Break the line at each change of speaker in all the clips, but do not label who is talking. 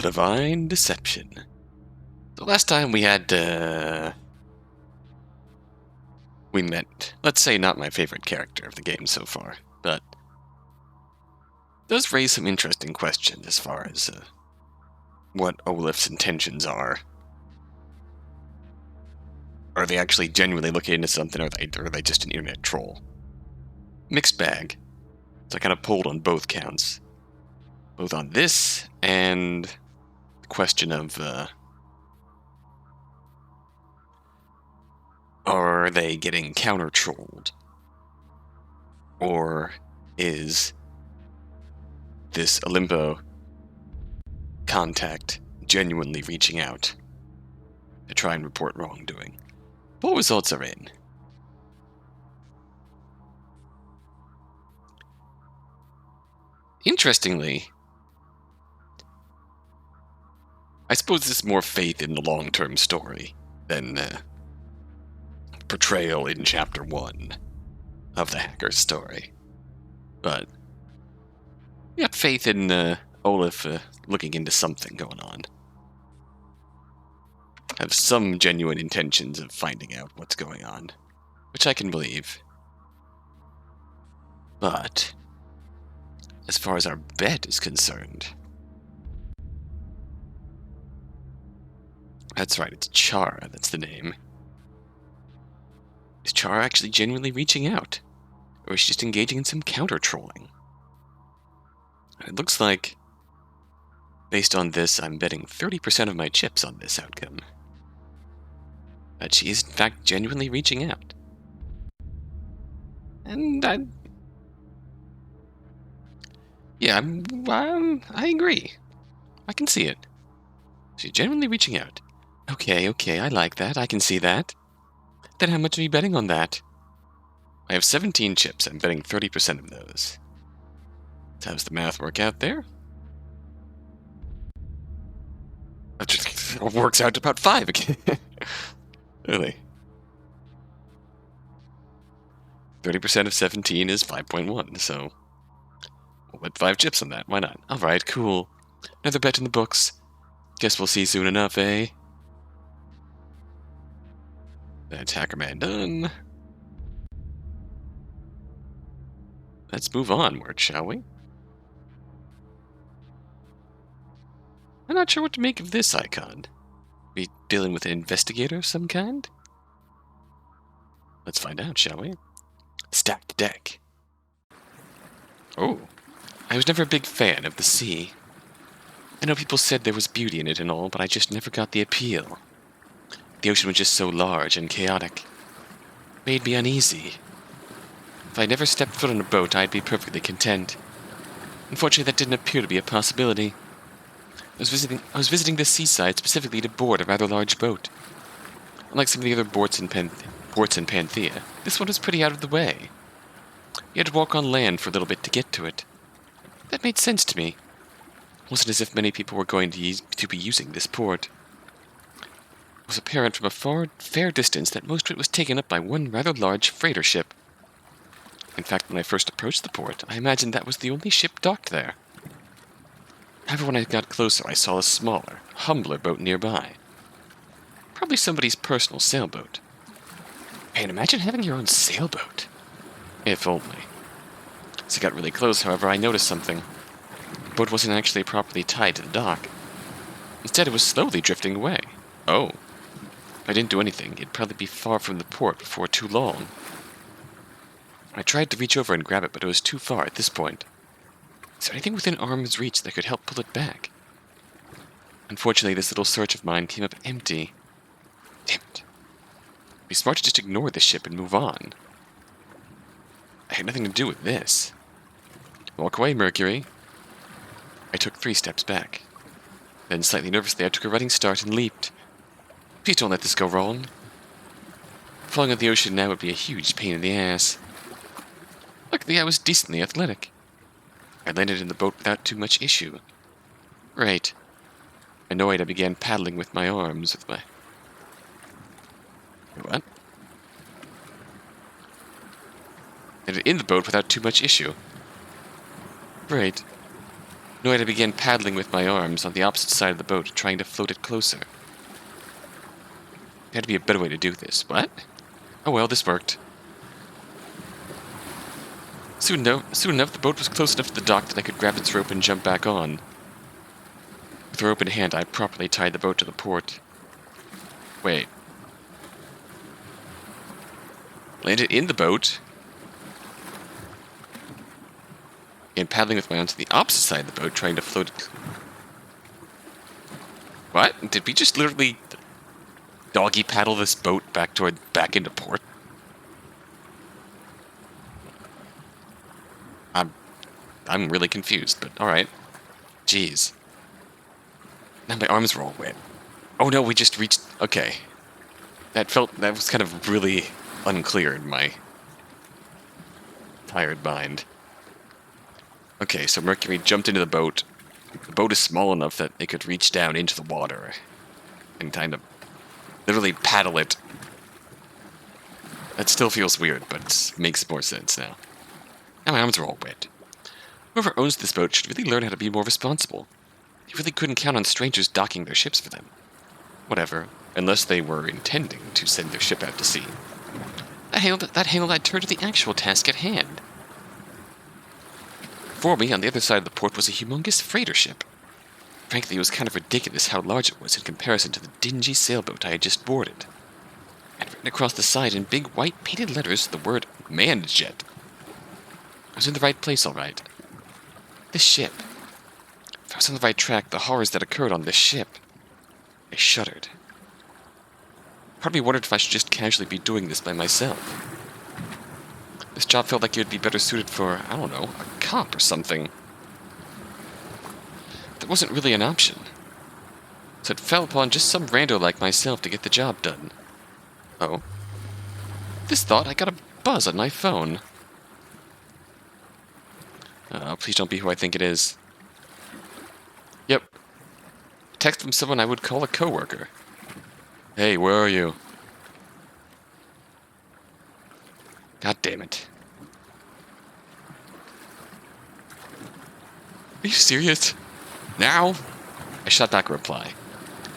The Divine Deception. The last time we had, we met, let's say, not my favorite character of the game so far, but does raise some interesting questions as far as what Olif's intentions are. Are they actually genuinely looking into something, or are they just an internet troll? Mixed bag. So I kind of pulled on both counts. Both on this and the question of, are they getting counter-trolled? Or is this Olimpo contact genuinely reaching out to try and report wrongdoing? What results are in? Interestingly, I suppose this is more faith in the long-term story than portrayal in Chapter 1 of the hacker's story. But I got faith in Olif looking into something going on. Have some genuine intentions of finding out what's going on, which I can believe. But as far as our bet is concerned, that's right, it's Chara, that's the name. Is Chara actually genuinely reaching out? Or is she just engaging in some counter-trolling? It looks like, based on this, I'm betting 30% of my chips on this outcome. That she is, in fact, genuinely reaching out. And I agree. I can see it. She's genuinely reaching out. Okay, I like that. I can see that. Then how much are you betting on that? I have 17 chips. I'm betting 30% of those. How does the math work out there? That just works out to about 5 again. Really? 30% of 17 is 5.1, so we'll bet 5 chips on that. Why not? Alright, cool. Another bet in the books. Guess we'll see soon enough, eh? That's Hacker Man done. Let's move onward, shall we? I'm not sure what to make of this icon. Be dealing with an investigator of some kind? Let's find out, shall we? Stacked deck. Oh, I was never a big fan of the sea. I know people said there was beauty in it and all, but I just never got the appeal. The ocean was just so large and chaotic. Made me uneasy. If I never stepped foot on a boat, I'd be perfectly content. Unfortunately, that didn't appear to be a possibility. I was visiting the seaside specifically to board a rather large boat. Unlike some of the other ports in Panthea, this one was pretty out of the way. You had to walk on land for a little bit to get to it. That made sense to me. It wasn't as if many people were going to be using this port. It was apparent from a fair distance that most of it was taken up by one rather large freighter ship. In fact, when I first approached the port, I imagined that was the only ship docked there. However, when I got closer, I saw a smaller, humbler boat nearby. Probably somebody's personal sailboat. Man, imagine having your own sailboat. If only. As I got really close, however, I noticed something. The boat wasn't actually properly tied to the dock. Instead, it was slowly drifting away. Oh. If I didn't do anything, it'd probably be far from the port before too long. I tried to reach over and grab it, but it was too far at this point. Is there anything within arm's reach that could help pull it back? Unfortunately, this little search of mine came up empty. Damn it. It'd be smart to just ignore this ship and move on. I had nothing to do with this. Walk away, Mercury. I took 3 steps back. Then, slightly nervously, I took a running start and leaped. Please don't let this go wrong. Falling in the ocean now would be a huge pain in the ass. Luckily, I was decently athletic. I landed in the boat without too much issue. Right. Annoyed, I began paddling with my arms with my... What? Landed in the boat without too much issue. Right. No, I had to begin paddling with my arms on the opposite side of the boat, trying to float it closer. There had to be a better way to do this. What? Oh well, this worked. Soon enough, the boat was close enough to the dock that I could grab its rope and jump back on. With her open hand, I properly tied the boat to the port. Wait. Landed in the boat. And paddling with my arms to the opposite side of the boat, trying to float it. What? Did we just literally doggy paddle this boat back into port? I'm really confused, but alright. Jeez. Now my arms were all wet. Oh no, we just reached... Okay. That was kind of really unclear in my tired mind. Okay, so Mercury jumped into the boat. The boat is small enough that it could reach down into the water and kind of literally paddle it. That still feels weird, but it makes more sense now. Now my arms are all wet. Whoever owns this boat should really learn how to be more responsible. You really couldn't count on strangers docking their ships for them. Whatever, unless they were intending to send their ship out to sea. That handled I'd turn to the actual task at hand. Before me, on the other side of the port, was a humongous freighter ship. Frankly, it was kind of ridiculous how large it was in comparison to the dingy sailboat I had just boarded. I'd written across the side in big white painted letters the word Mandjet. I was in the right place, all right. This ship. If I was on the right track, the horrors that occurred on this ship. I shuddered. Part of me wondered if I should just casually be doing this by myself. This job felt like it would be better suited for, I don't know, a cop or something. That wasn't really an option. So it fell upon just some rando like myself to get the job done. Oh. This thought, I got a buzz on my phone. Please don't be who I think it is. Yep. Text from someone I would call a coworker. Hey, where are you? God damn it. Are you serious? Now? I shot back a reply.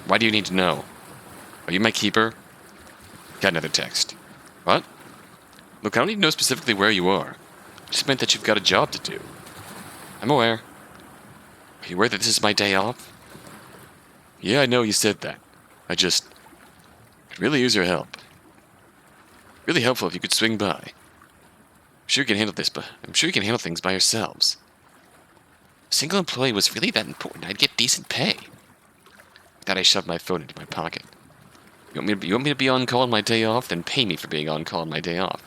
Why do you need to know? Are you my keeper? Got another text. What? Look, I don't need to know specifically where you are. It just meant that you've got a job to do. I'm aware. Are you aware that this is my day off? Yeah, I know you said that. I just could really use your help. Really helpful if you could swing by. I'm sure you can handle this, but I'm sure you can handle things by yourselves. A single employee was really that important. I'd get decent pay. With that, I shoved my phone into my pocket. You want me to be on call on my day off? Then pay me for being on call on my day off.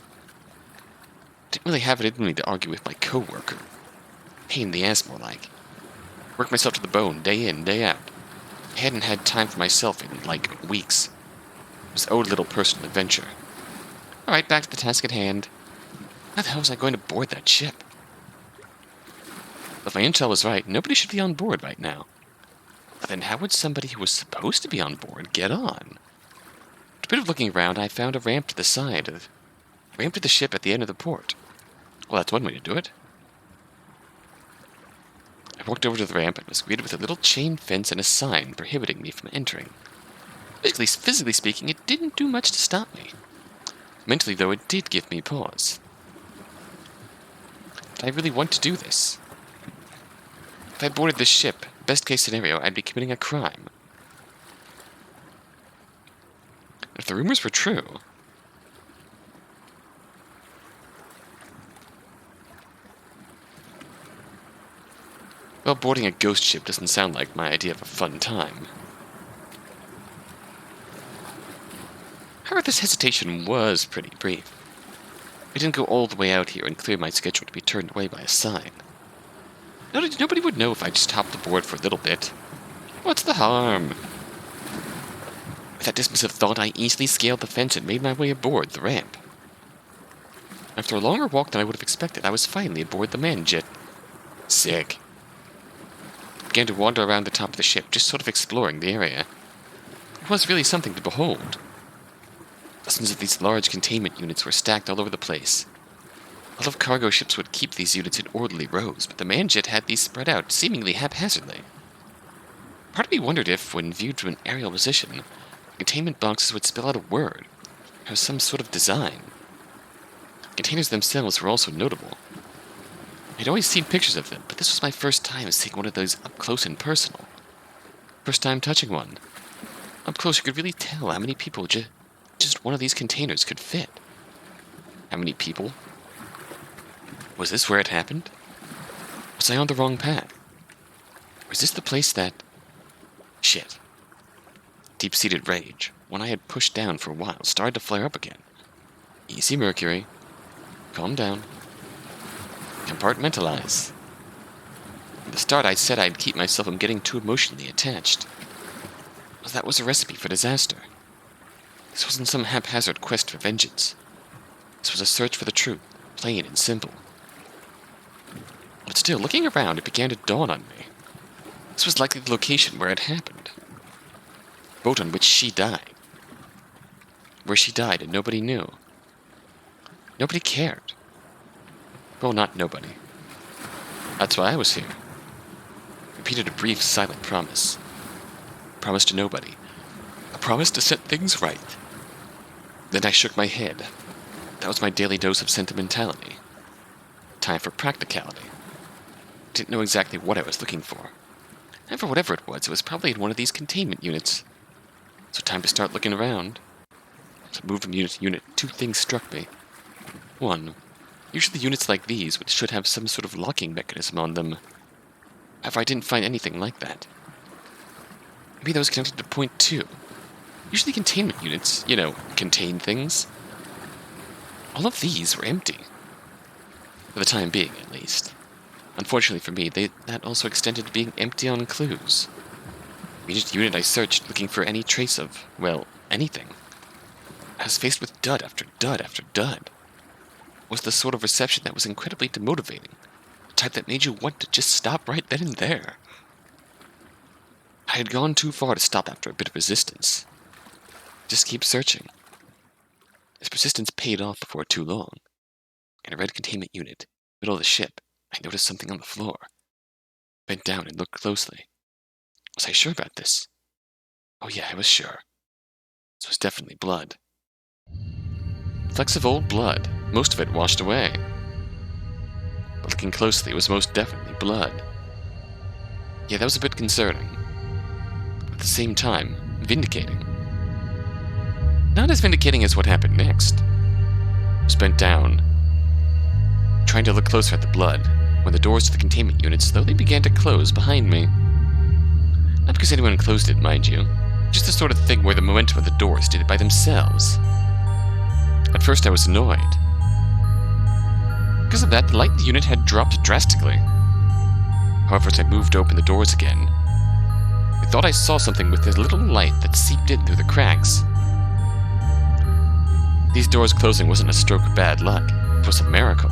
Didn't really have it in me to argue with my coworker. Pain in the ass, more like. Worked myself to the bone, day in, day out. I hadn't had time for myself in, like, weeks. It was owed a little personal adventure. Alright, back to the task at hand. How the hell was I going to board that ship? If my intel was right, nobody should be on board right now. But then how would somebody who was supposed to be on board get on? After a bit of looking around, I found a ramp to the side of... ramp to the ship at the end of the port. Well, that's one way to do it. I walked over to the ramp and was greeted with a little chain fence and a sign prohibiting me from entering. Physically speaking, it didn't do much to stop me. Mentally, though, it did give me pause. Did I really want to do this? If I boarded this ship, best case scenario, I'd be committing a crime. If the rumors were true... well, boarding a ghost ship doesn't sound like my idea of a fun time. However, this hesitation was pretty brief. I didn't go all the way out here and clear my schedule to be turned away by a sign. Nobody would know if I just hopped aboard for a little bit. What's the harm? With that dismissive thought, I easily scaled the fence and made my way aboard the ramp. After a longer walk than I would have expected, I was finally aboard the Mandjet. Sick. I began to wander around the top of the ship, just sort of exploring the area. It was really something to behold. Dozens of these large containment units were stacked all over the place. A lot of cargo ships would keep these units in orderly rows, but the Mandjet had these spread out seemingly haphazardly. Part of me wondered if, when viewed from an aerial position, containment boxes would spell out a word, or some sort of design. Containers themselves were also notable. I'd always seen pictures of them, but this was my first time seeing one of those up close and personal. First time touching one. Up close you could really tell how many people just one of these containers could fit. How many people? Was this where it happened? Was I on the wrong path? Was this the place that... Shit. Deep-seated rage, one I had pushed down for a while, started to flare up again. Easy, Mercury. Calm down. Compartmentalize. At the start I said I'd keep myself from getting too emotionally attached. Well, that was a recipe for disaster. This wasn't some haphazard quest for vengeance. This was a search for the truth, plain and simple. But still, looking around, it began to dawn on me. This was likely the location where it happened. The boat on which she died. Where she died and nobody knew. Nobody cared. Well, not nobody. That's why I was here. Repeated a brief, silent promise. A promise to nobody. A promise to set things right. Then I shook my head. That was my daily dose of sentimentality. Time for practicality. Didn't know exactly what I was looking for. And for whatever it was probably in one of these containment units. So time to start looking around. As I moved from unit to unit, two things struck me. One, usually units like these should have some sort of locking mechanism on them. However, I didn't find anything like that. Maybe that was connected to point 2. Usually containment units, contain things. All of these were empty. For the time being, at least. Unfortunately for me, that also extended to being empty on clues. Unit to unit I searched, looking for any trace of, well, anything. I was faced with dud after dud after dud. It was the sort of reception that was incredibly demotivating. The type that made you want to just stop right then and there. I had gone too far to stop after a bit of resistance. Just keep searching. This persistence paid off before too long. In a red containment unit, middle of the ship, I noticed something on the floor. Bent down and looked closely. Was I sure about this? Oh yeah, I was sure. This was definitely blood. Flecks of old blood, most of it washed away. But looking closely, it was most definitely blood. Yeah, that was a bit concerning. At the same time, vindicating. Not as vindicating as what happened next. I was bent down, trying to look closer at the blood, when the doors to the containment unit slowly began to close behind me. Not because anyone closed it, mind you. Just the sort of thing where the momentum of the doors did it by themselves. At first I was annoyed. Because of that, the light in the unit had dropped drastically. However, as I moved open the doors again, I thought I saw something with this little light that seeped in through the cracks. These doors closing wasn't a stroke of bad luck. It was a miracle.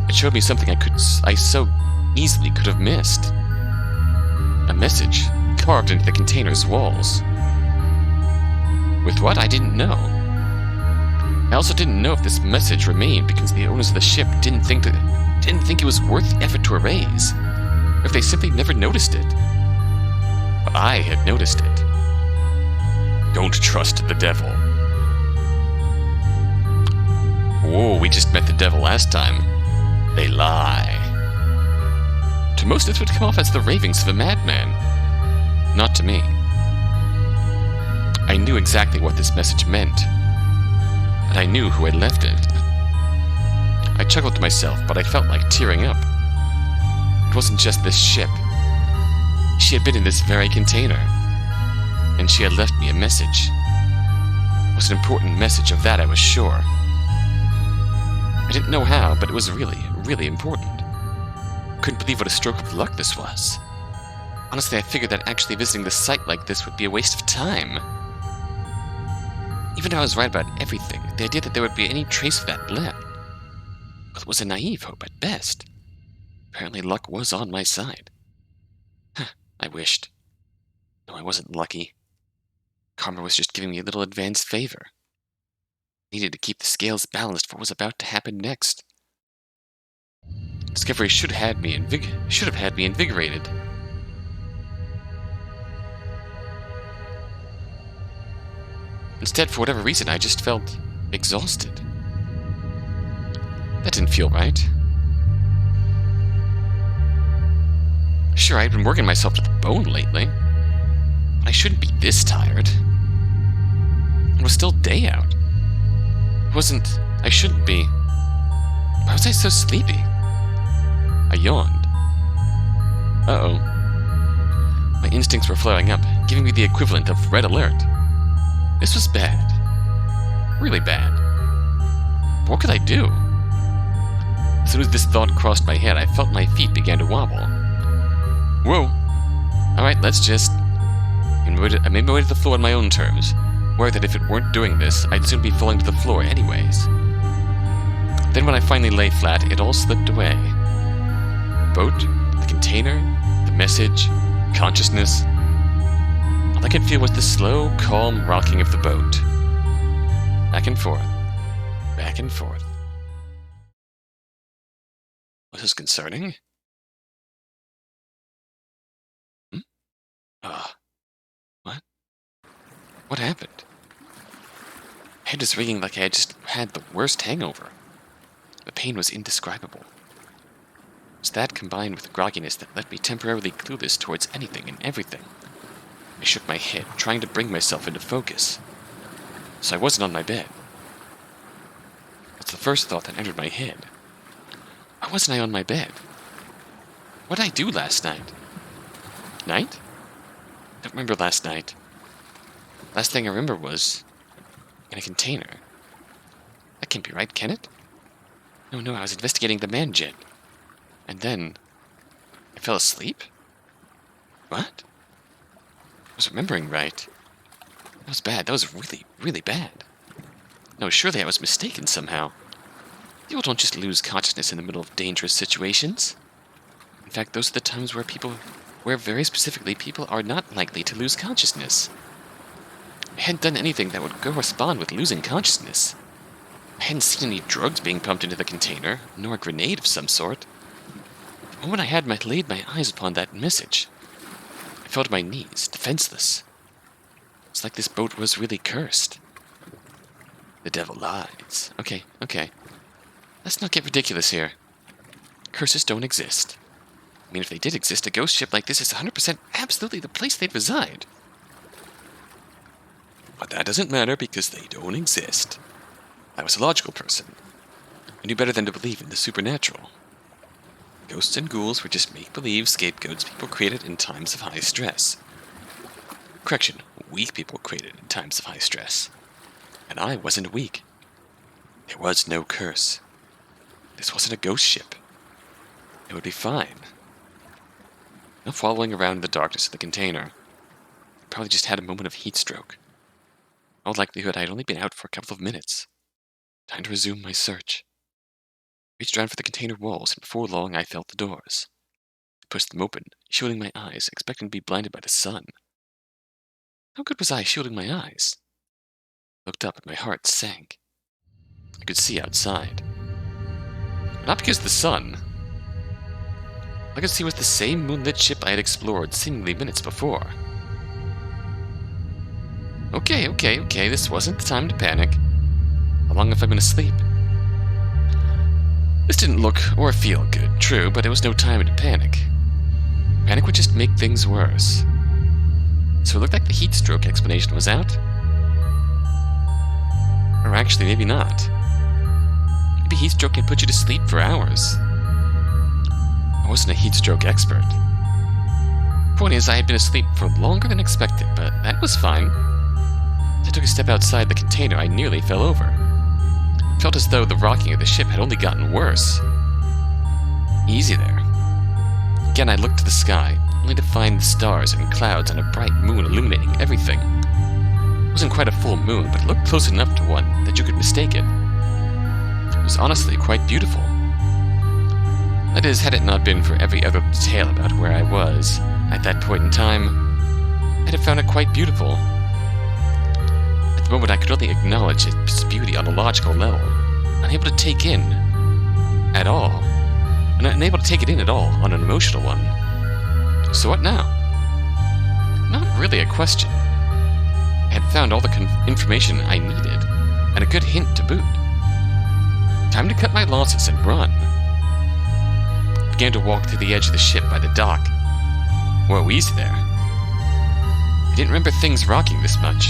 It showed me something I so easily could have missed. A message carved into the container's walls. With what? I didn't know. I also didn't know if this message remained because the owners of the ship didn't think it was worth the effort to erase, or if they simply never noticed it. But I had noticed it. Don't trust the devil. Whoa, we just met the devil last time. They lie. To most, this would come off as the ravings of a madman. Not to me. I knew exactly what this message meant, and I knew who had left it. I chuckled to myself, but I felt like tearing up. It wasn't just this ship. She had been in this very container, and she had left me a message. It was an important message, of that I was sure. I didn't know how, but it was really, really important. Couldn't believe what a stroke of luck this was. Honestly, I figured that actually visiting the site like this would be a waste of time. Even though I was right about everything, the idea that there would be any trace of that left, well, it was a naive hope at best. Apparently luck was on my side. I wished. No, I wasn't lucky. Karma was just giving me a little advanced favor. Needed to keep the scales balanced for what was about to happen next. Discovery should have had me invigorated. Instead, for whatever reason, I just felt exhausted. That didn't feel right. Sure, I'd been working myself to the bone lately. But I shouldn't be this tired. It was still day out. I shouldn't be. Why was I so sleepy? I yawned. Uh-oh. My instincts were flaring up, giving me the equivalent of red alert. This was bad. Really bad. But what could I do? As soon as this thought crossed my head, I felt my feet began to wobble. Whoa. Alright, let's just... I made my way to the floor on my own terms, aware that if it weren't doing this, I'd soon be falling to the floor anyways. Then when I finally lay flat, it all slipped away. The boat, the container, the message, consciousness. All I could feel was the slow, calm rocking of the boat. Back and forth. Back and forth. Was this concerning? What? What happened? My head was ringing like I had just had the worst hangover. The pain was indescribable. It was that combined with the grogginess that left me temporarily clueless towards anything and everything. I shook my head, trying to bring myself into focus. So I wasn't on my bed. That's the first thought that entered my head. Why wasn't I on my bed? What did I do last night? Night? I don't remember last night. Last thing I remember was in a container. That can't be right, can it? No, I was investigating the Mandjet. And then I fell asleep? What? I was remembering right. That was bad. That was really, really bad. No, surely I was mistaken somehow. People don't just lose consciousness in the middle of dangerous situations. In fact, those are the times where very specifically people are not likely to lose consciousness. I hadn't done anything that would correspond with losing consciousness. I hadn't seen any drugs being pumped into the container, nor a grenade of some sort. The moment I had laid my eyes upon that message, I fell to my knees, defenseless. It's like this boat was really cursed. The devil lies. Okay. Let's not get ridiculous here. Curses don't exist. I mean, if they did exist, a ghost ship like this is 100% absolutely the place they'd reside. But that doesn't matter because they don't exist. I was a logical person. I knew better than to believe in the supernatural. Ghosts and ghouls were just make-believe scapegoats people created in times of high stress. Correction, weak people created in times of high stress. And I wasn't weak. There was no curse. This wasn't a ghost ship. It would be fine. No following around in the darkness of the container. I probably just had a moment of heat stroke. In all likelihood, I had only been out for a couple of minutes. Time to resume my search. I reached around for the container walls, and before long I felt the doors. I pushed them open, shielding my eyes, expecting to be blinded by the sun. How good was I shielding my eyes? I looked up and my heart sank. I could see outside. Not because of the sun. All I could see was the same moonlit ship I had explored seemingly minutes before. Okay, this wasn't the time to panic. How long have I been asleep? This didn't look or feel good, true, but it was no time to panic. Panic would just make things worse. So it looked like the heat stroke explanation was out? Or actually, maybe not. Maybe heat stroke can put you to sleep for hours. I wasn't a heat stroke expert. Point is, I had been asleep for longer than expected, but that was fine. As I took a step outside the container, I nearly fell over. It felt as though the rocking of the ship had only gotten worse. Easy there. Again, I looked to the sky, only to find the stars and clouds and a bright moon illuminating everything. It wasn't quite a full moon, but it looked close enough to one that you could mistake it. It was honestly quite beautiful. That is, had it not been for every other detail about where I was at that point in time, I'd have found it quite beautiful. At the the moment I could only acknowledge its beauty on a logical level, unable to take in at all, and unable to take it in at all on an emotional one. So what now? Not really a question. I had found all the information I needed, and a good hint to boot. Time to cut my losses and run. I began to walk to the edge of the ship by the dock. Whoa, easy there. I didn't remember things rocking this much.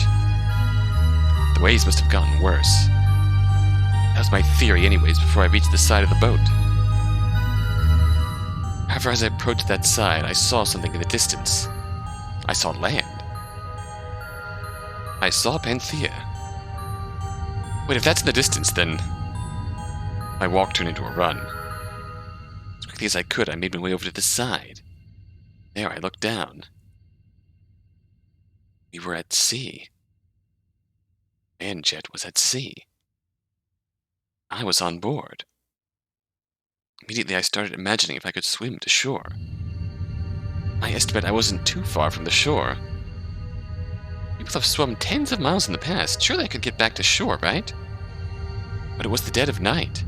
The waves must have gotten worse. That was my theory anyways before I reached the side of the boat. However, as I approached that side, I saw something in the distance. I saw land. I saw Panthea. Wait, if that's in the distance, then... My walk turned into a run. As quickly as I could, I made my way over to the side. There, I looked down. We were at sea. Mandjet was at sea. I was on board. Immediately, I started imagining if I could swim to shore. I estimate I wasn't too far from the shore. People have swum tens of miles in the past. Surely I could get back to shore, right? But it was the dead of night.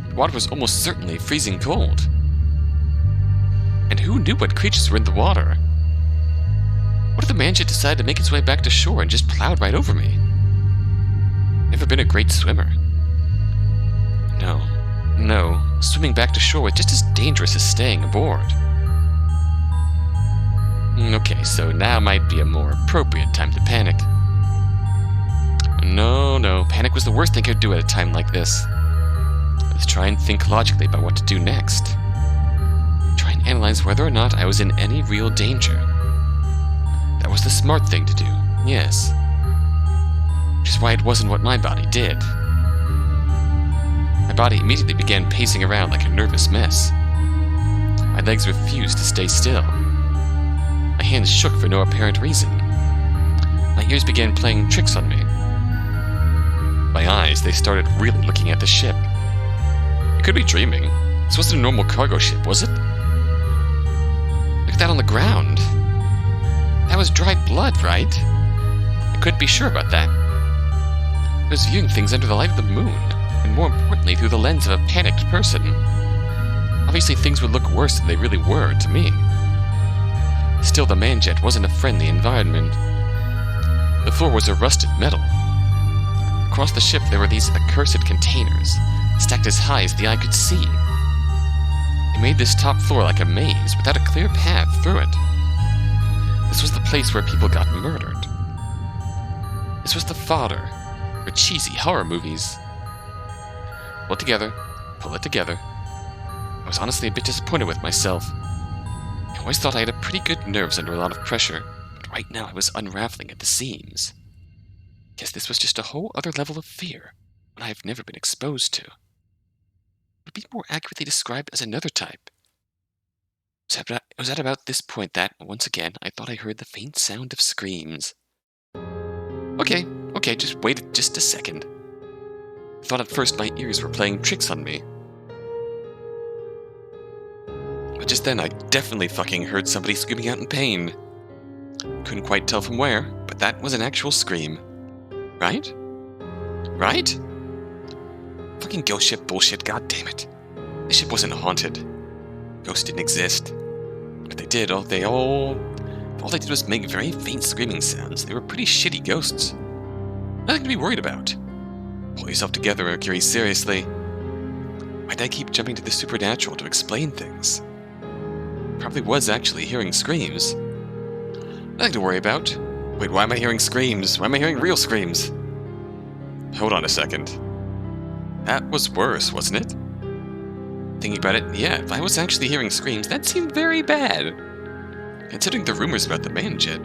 The water was almost certainly freezing cold. And who knew what creatures were in the water? What if the Mandjet decided to make its way back to shore and just plowed right over me? Never been a great swimmer. No, swimming back to shore was just as dangerous as staying aboard. Okay, so now might be a more appropriate time to panic. No, panic was the worst thing I could do at a time like this. Let's try and think logically about what to do next. Try and analyze whether or not I was in any real danger. That was the smart thing to do, yes. Which is why it wasn't what my body did. My body immediately began pacing around like a nervous mess. My legs refused to stay still. My hands shook for no apparent reason. My ears began playing tricks on me. My eyes, they started really looking at the ship. I could be dreaming. This wasn't a normal cargo ship, was it? Look at that on the ground. That was dried blood, right? I couldn't be sure about that. I was viewing things under the light of the moon, and more importantly, through the lens of a panicked person. Obviously, things would look worse than they really were to me. Still, the Mandjet wasn't a friendly environment. The floor was of rusted metal. Across the ship, there were these accursed containers, stacked as high as the eye could see. It made this top floor like a maze, without a clear path through it. This was the place where people got murdered. This was the fodder for cheesy horror movies. Pull it together. I was honestly a bit disappointed with myself. I always thought I had a pretty good nerves under a lot of pressure, but right now I was unraveling at the seams. Guess this was just a whole other level of fear, one I've never been exposed to. It would be more accurately described as another type. It was at about this point that, once again, I thought I heard the faint sound of screams. Okay, just wait just a second. I thought at first my ears were playing tricks on me. But just then I definitely fucking heard somebody screaming out in pain. Couldn't quite tell from where, but that was an actual scream. Right? Fucking ghost ship bullshit, goddammit. This ship wasn't haunted. Ghosts didn't exist. If they did, all they did was make very faint screaming sounds. They were pretty shitty ghosts. Nothing to be worried about. Pull yourself together, Mercury, seriously. Why'd I keep jumping to the supernatural to explain things? Probably was actually hearing screams. Nothing to worry about. Wait, why am I hearing screams? Why am I hearing real screams? Hold on a second. That was worse, wasn't it? Thinking about it, yeah, if I was actually hearing screams, that seemed very bad. Considering the rumors about the Mandjet.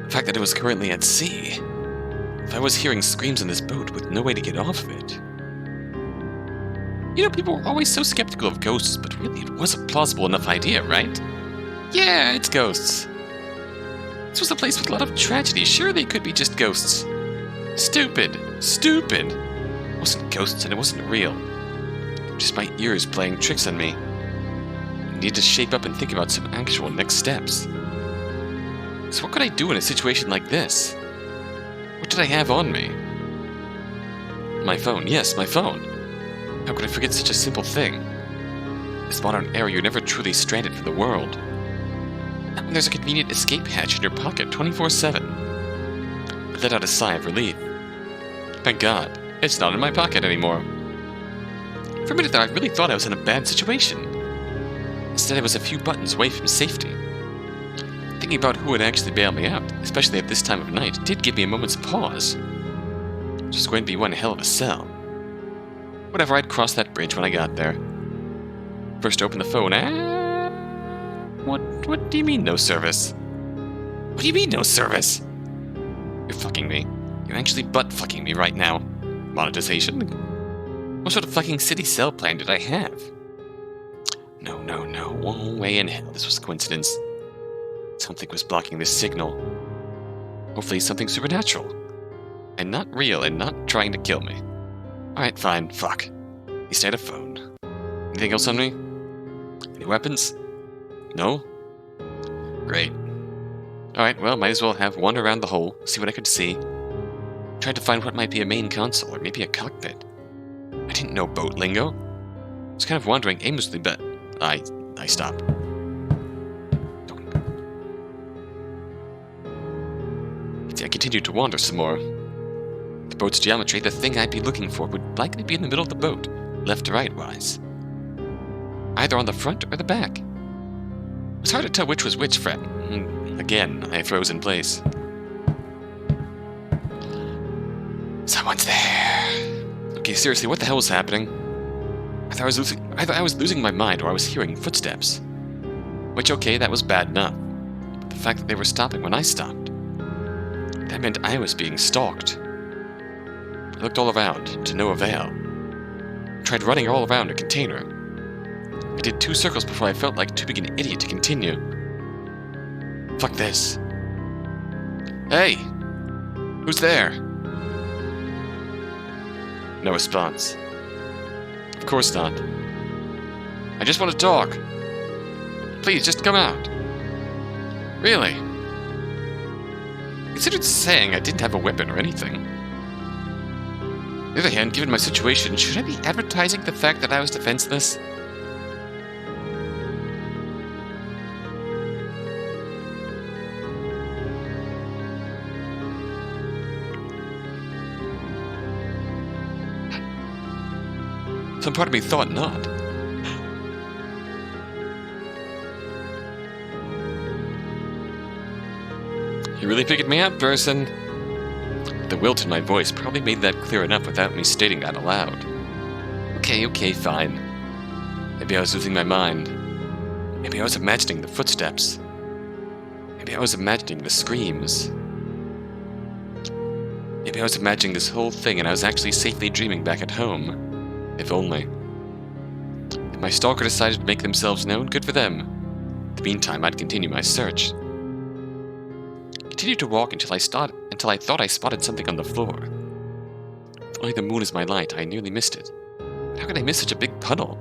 The fact that it was currently at sea. If I was hearing screams in this boat with no way to get off of it. You know, people were always so skeptical of ghosts, but really it was a plausible enough idea, right? Yeah, it's ghosts. This was a place with a lot of tragedy. Sure, they could be just ghosts. Stupid. It wasn't ghosts and it wasn't real. Just my ears playing tricks on me. I need to shape up and think about some actual next steps. So what could I do in a situation like this? What did I have on me? My phone. Yes, my phone. How could I forget such a simple thing? In this modern era, you're never truly stranded from the world. Not when there's a convenient escape hatch in your pocket 24/7. I let out a sigh of relief. Thank God, it's not in my pocket anymore. For a minute there, I really thought I was in a bad situation. Instead, I was a few buttons away from safety. Thinking about who would actually bail me out, especially at this time of night, did give me a moment's pause. It was going to be one hell of a sell. Whatever, I'd cross that bridge when I got there. First open the phone. What do you mean no service? What do you mean no service? You're fucking me. You're actually butt-fucking me right now. Monetization? What sort of fucking city cell plan did I have? No. One way in hell. This was a coincidence. Something was blocking this signal. Hopefully something supernatural. And not real and not trying to kill me. Alright, fine. Fuck. At least I had a phone. Anything else on me? Any weapons? No? Great. Alright, well, might as well have one around the hole, see what I could see. Tried to find what might be a main console, or maybe a cockpit. I didn't know boat lingo. I was kind of wandering aimlessly, but I stopped. I continued to wander some more. The boat's geometry, the thing I'd be looking for, would likely be in the middle of the boat, left to right-wise. Either on the front or the back. It was hard to tell which was which, Fred. Again, I froze in place. Someone's there. Okay, seriously, what the hell was happening? Either I was losing my mind or I was hearing footsteps. Which, okay, that was bad enough. But the fact that they were stopping when I stopped, that meant I was being stalked. I looked all around, to no avail. I tried running all around a container. I did 2 circles before I felt like too big an idiot to continue. Fuck this. Hey! Who's there? No response. Of course not. I just want to talk. Please, just come out. Really? Considered saying I didn't have a weapon or anything. On the other hand, given my situation, should I be advertising the fact that I was defenseless? Some part of me thought not. You really figured me out, person. The wilt in my voice probably made that clear enough without me stating that aloud. Okay, fine. Maybe I was losing my mind. Maybe I was imagining the footsteps. Maybe I was imagining the screams. Maybe I was imagining this whole thing and I was actually safely dreaming back at home. If only. If my stalker decided to make themselves known, good for them. In the meantime, I'd continue my search. Continued to walk until I thought I spotted something on the floor. If only the moon is my light, I nearly missed it. But how could I miss such a big puddle?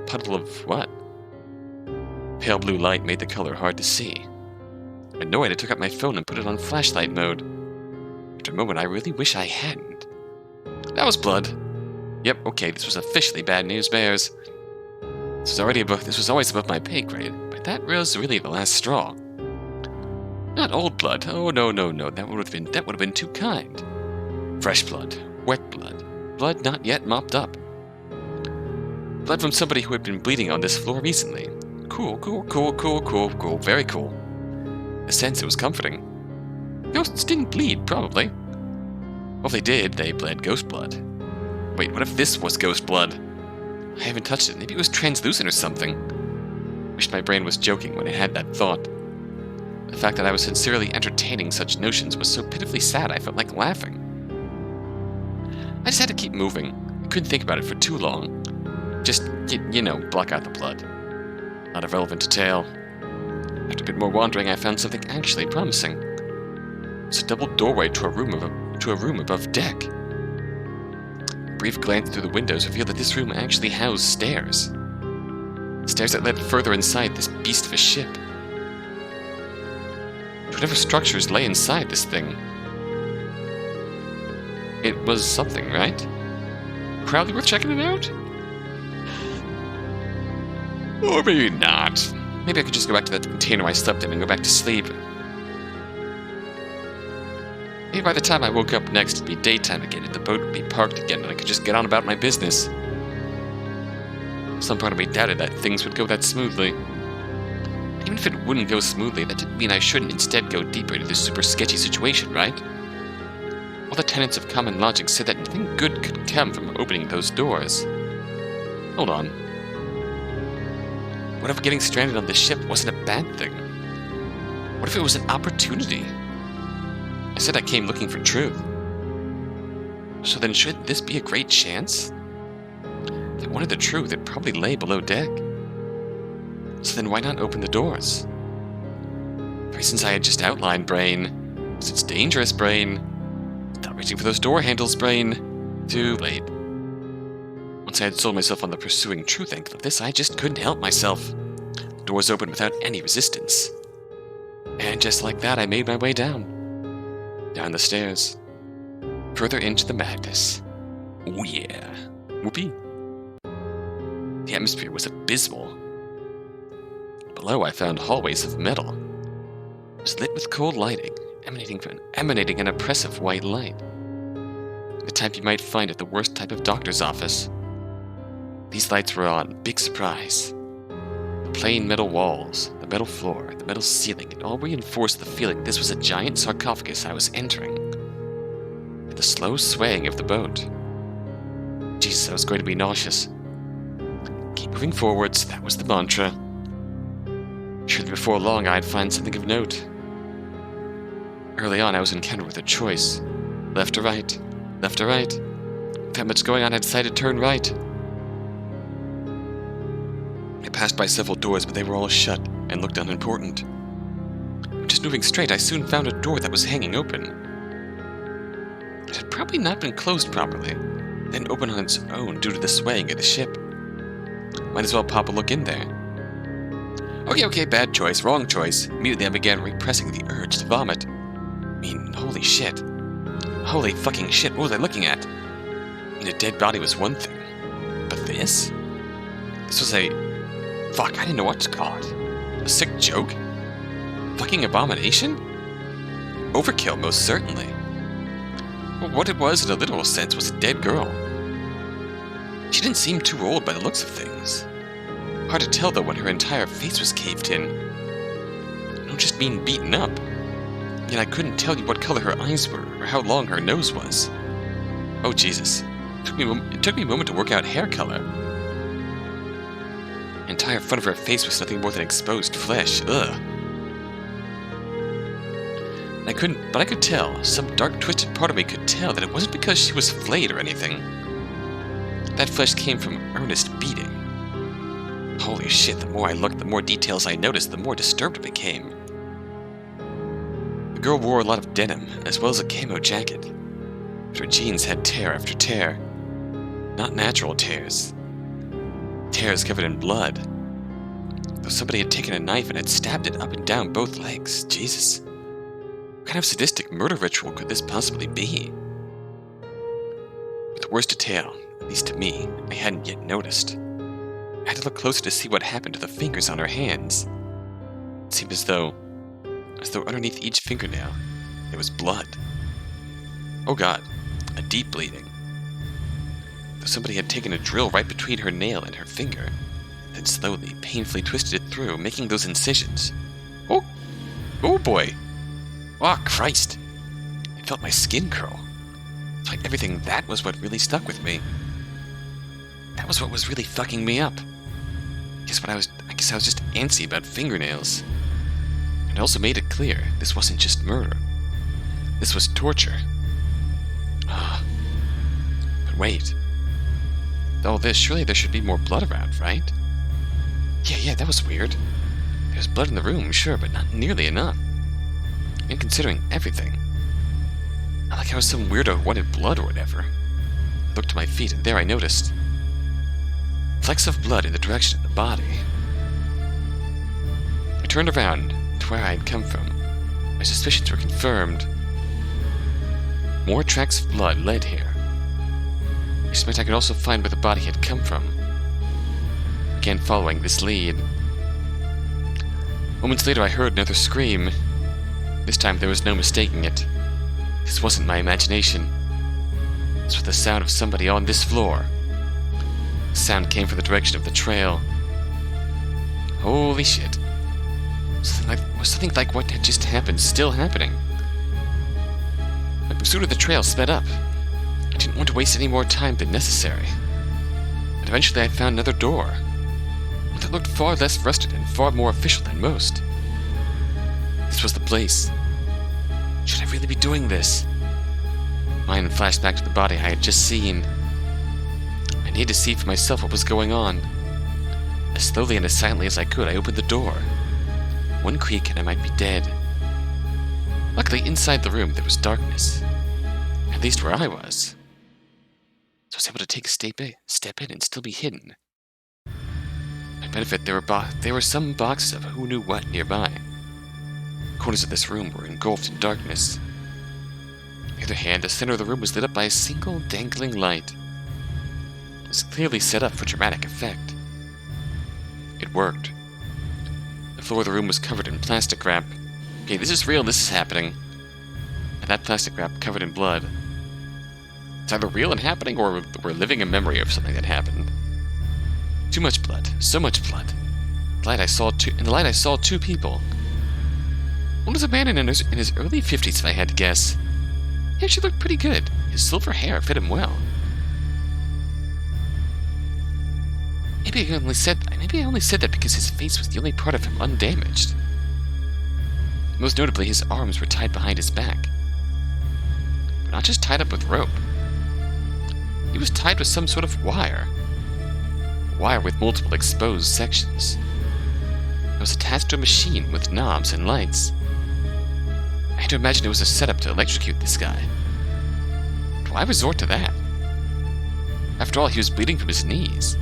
Puddle of what? Pale blue light made the color hard to see. Annoyed, I took out my phone and put it on flashlight mode. After a moment, I really wish I hadn't. That was blood. Yep, okay, this was officially bad news bears. This was always above my pay grade, but that was really the last straw. Not old blood. Oh no, that would have been too kind. Fresh blood, wet blood, blood not yet mopped up. Blood from somebody who had been bleeding on this floor recently. Cool, very cool. In a sense, it was comforting. Ghosts didn't bleed, probably. Well, if they did, they bled ghost blood. Wait, what if this was ghost blood? I haven't touched it. Maybe it was translucent or something. Wished my brain was joking when it had that thought. The fact that I was sincerely entertaining such notions was so pitifully sad I felt like laughing. I just had to keep moving. I couldn't think about it for too long. Just, block out the blood. Not a relevant detail. After a bit more wandering, I found something actually promising. It's a double doorway to a room above deck. A brief glance through the windows revealed that this room actually housed stairs. Stairs that led further inside this beast of a ship. Whatever structures lay inside this thing. It was something, right? Probably worth checking it out? Or maybe not. Maybe I could just go back to that container I slept in and go back to sleep. Maybe by the time I woke up next, it'd be daytime again, and the boat would be parked again, and I could just get on about my business. Some part of me doubted that things would go that smoothly. Even if it wouldn't go smoothly, that didn't mean I shouldn't instead go deeper into this super sketchy situation, right? All the tenets of common logic said that nothing good could come from opening those doors. Hold on. What if getting stranded on the ship wasn't a bad thing? What if it was an opportunity? I said I came looking for truth. So then should this be a great chance? If I wanted the truth, it probably lay below deck. So then why not open the doors? For reasons I had just outlined, brain. Because it's dangerous, brain. Stop reaching for those door handles, brain. Too late. Once I had sold myself on the pursuing truth angle of this, I just couldn't help myself. The doors opened without any resistance. And just like that, I made my way down. Down the stairs. Further into the madness. Oh yeah. Whoopee. The atmosphere was abysmal. Below I found hallways of metal. It was lit with cold lighting, emanating an oppressive white light. The type you might find at the worst type of doctor's office. These lights were on, big surprise. The plain metal walls, the metal floor, the metal ceiling, it all reinforced the feeling this was a giant sarcophagus I was entering. And the slow swaying of the boat. Jesus, I was going to be nauseous. Keep moving forwards, that was the mantra. Surely before long I'd find something of note. Early on I was encountered with a choice. Left or right? Left or right? With that much going on I decided to turn right. I passed by several doors, but they were all shut and looked unimportant. Just moving straight, I soon found a door that was hanging open. It had probably not been closed properly, then opened on its own due to the swaying of the ship. Might as well pop a look in there. Okay, bad choice, wrong choice. Immediately I began repressing the urge to vomit. I mean, holy shit. Holy fucking shit, what was I looking at? I mean, a dead body was one thing. But this? This was a... Fuck, I didn't know what to call it. A sick joke? Fucking abomination? Overkill, most certainly. Well, what it was in a literal sense was a dead girl. She didn't seem too old by the looks of things. Hard to tell though when her entire face was caved in. I don't just mean beaten up. Yet I couldn't tell you what color her eyes were or how long her nose was. Oh Jesus. It took me a moment to work out hair color. The entire front of her face was nothing more than exposed flesh. Ugh. But I could tell, some dark twisted part of me could tell that it wasn't because she was flayed or anything. That flesh came from earnest beating. Holy shit, the more I looked, the more details I noticed, the more disturbed it became. The girl wore a lot of denim, as well as a camo jacket. But her jeans had tear after tear. Not natural tears. Tears covered in blood. Though somebody had taken a knife and had stabbed it up and down both legs. Jesus. What kind of sadistic murder ritual could this possibly be? But the worst detail, at least to me, I hadn't yet noticed. I had to look closer to see what happened to the fingers on her hands. It seemed as though underneath each fingernail, there was blood. Oh God, a deep bleeding. Though somebody had taken a drill right between her nail and her finger, then slowly, painfully twisted it through, making those incisions. Oh boy! Oh Christ! I felt my skin curl. It's like everything that was what really stuck with me. That was what was really fucking me up. I guess I was just antsy about fingernails. It also made it clear this wasn't just murder. This was torture. But wait. With all this, surely there should be more blood around, right? Yeah, that was weird. There's blood in the room, sure, but not nearly enough. And considering everything. Not like I was some weirdo who wanted blood or whatever. I looked to my feet, and there I noticed flecks of blood in the direction of the body. I turned around to where I had come from. My suspicions were confirmed. More tracks of blood led here. I suspect I could also find where the body had come from. Began following this lead. Moments later I heard another scream. This time there was no mistaking it. This wasn't my imagination. This was the sound of somebody on this floor. The sound came from the direction of the trail. Holy shit. Was something like what had just happened still happening? My pursuit of the trail sped up. I didn't want to waste any more time than necessary. And eventually I found another door. One that looked far less rusted and far more official than most. This was the place. Should I really be doing this? Mine flashed back to the body I had just seen. I needed to see for myself what was going on. As slowly and as silently as I could, I opened the door. One creak and I might be dead. Luckily, inside the room there was darkness. At least where I was. So I was able to take a step in and still be hidden. To my benefit, there were some boxes of who knew what nearby. Corners of this room were engulfed in darkness. On the other hand, the center of the room was lit up by a single dangling light. It was clearly set up for dramatic effect. It worked. The floor of the room was covered in plastic wrap. Okay, this is real, this is happening. And that plastic wrap covered in blood. It's either real and happening, or we're living a memory of something that happened. Too much blood. So much blood. In the light I saw two people. One was a man in his early 50s, if I had to guess. He actually looked pretty good. His silver hair fit him well. Maybe I only said that because his face was the only part of him undamaged. Most notably, his arms were tied behind his back. But not just tied up with rope. He was tied with some sort of wire. A wire with multiple exposed sections. It was attached to a machine with knobs and lights. I had to imagine it was a setup to electrocute this guy. But why resort to that? After all, he was bleeding from his knees,